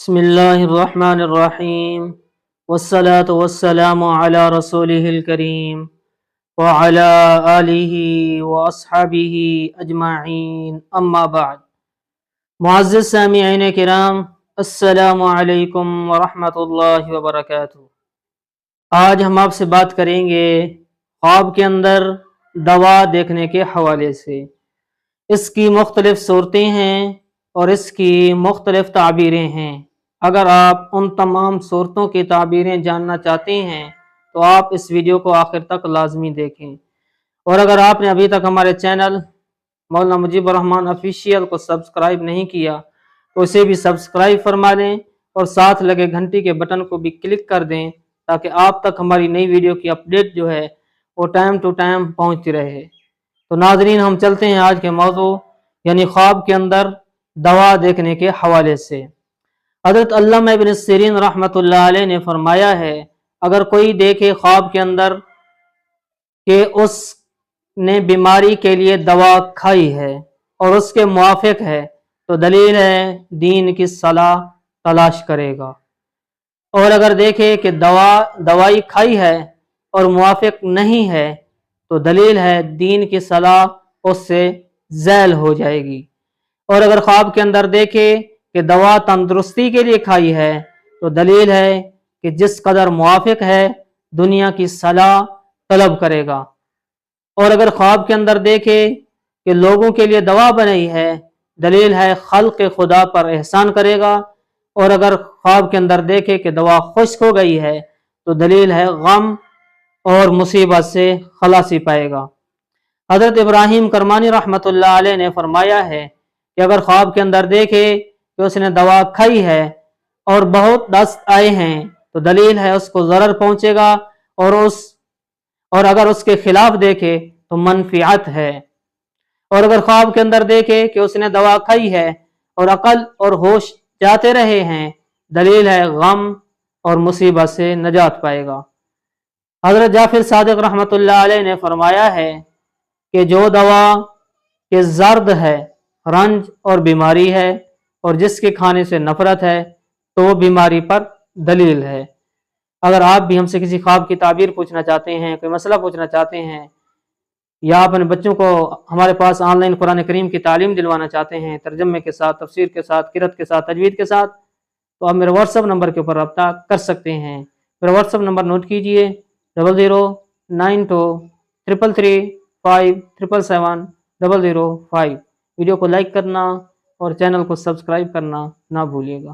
بسم اللہ الرحمن الرحیم والصلاة والسلام علی رسولہ الکریم وعلی آلہ واصحابہ اجمعین اما بعد۔ معزز سامعین کرام، السلام علیکم ورحمۃ اللہ وبرکاتہ۔ آج ہم آپ سے بات کریں گے خواب کے اندر دوا دیکھنے کے حوالے سے۔ اس کی مختلف صورتیں ہیں اور اس کی مختلف تعبیریں ہیں۔ اگر آپ ان تمام صورتوں کی تعبیریں جاننا چاہتے ہیں تو آپ اس ویڈیو کو آخر تک لازمی دیکھیں، اور اگر آپ نے ابھی تک ہمارے چینل مولانا مجیب الرحمان آفیشیل کو سبسکرائب نہیں کیا تو اسے بھی سبسکرائب فرما لیں اور ساتھ لگے گھنٹی کے بٹن کو بھی کلک کر دیں تاکہ آپ تک ہماری نئی ویڈیو کی اپڈیٹ جو ہے وہ ٹائم ٹو ٹائم پہنچتی رہے۔ تو ناظرین، ہم چلتے ہیں آج کے موضوع یعنی خواب کے اندر دوا دیکھنے کے حوالے سے۔ حضرت علامہ ابن سیرین رحمۃ اللہ علیہ نے فرمایا ہے، اگر کوئی دیکھے خواب کے اندر کہ اس نے بیماری کے لیے دوا کھائی ہے اور اس کے موافق ہے تو دلیل ہے دین کی صلاح تلاش کرے گا، اور اگر دیکھے کہ دوائی کھائی ہے اور موافق نہیں ہے تو دلیل ہے دین کی صلاح اس سے زائل ہو جائے گی، اور اگر خواب کے اندر دیکھے کہ دوا تندرستی کے لیے کھائی ہے تو دلیل ہے کہ جس قدر موافق ہے دنیا کی صلاح طلب کرے گا، اور اگر خواب کے اندر دیکھے کہ لوگوں کے لیے دوا بنائی ہے دلیل ہے خلق خدا پر احسان کرے گا، اور اگر خواب کے اندر دیکھے کہ دوا خشک ہو گئی ہے تو دلیل ہے غم اور مصیبت سے خلاصی پائے گا۔ حضرت ابراہیم کرمانی رحمۃ اللہ علیہ نے فرمایا ہے کہ اگر خواب کے اندر دیکھے کہ اس نے دوا کھائی ہے اور بہت دست آئے ہیں تو دلیل ہے اس کو ضرر پہنچے گا، اور اگر اس کے خلاف دیکھے تو منفعت ہے، اور اگر خواب کے اندر دیکھے کہ اس نے دوا کھائی ہے اور عقل اور ہوش جاتے رہے ہیں دلیل ہے غم اور مصیبت سے نجات پائے گا۔ حضرت جعفر صادق رحمۃ اللہ علیہ نے فرمایا ہے کہ جو دوا کے زرد ہے رنج اور بیماری ہے اور جس کے کھانے سے نفرت ہے تو وہ بیماری پر دلیل ہے۔ اگر آپ بھی ہم سے کسی خواب کی تعبیر پوچھنا چاہتے ہیں، کوئی مسئلہ پوچھنا چاہتے ہیں، یا اپنے بچوں کو ہمارے پاس آن لائن قرآن کریم کی تعلیم دلوانا چاہتے ہیں ترجمے کے ساتھ، تفسیر کے ساتھ، قرأت کے ساتھ، تجوید کے ساتھ، تو آپ میرے واٹس ایپ نمبر کے اوپر رابطہ کر سکتے ہیں۔ میرا واٹس ایپ نمبر نوٹ کیجئے 00923335777005۔ ویڈیو کو لائک کرنا اور چینل کو سبسکرائب کرنا نہ بھولیے گا۔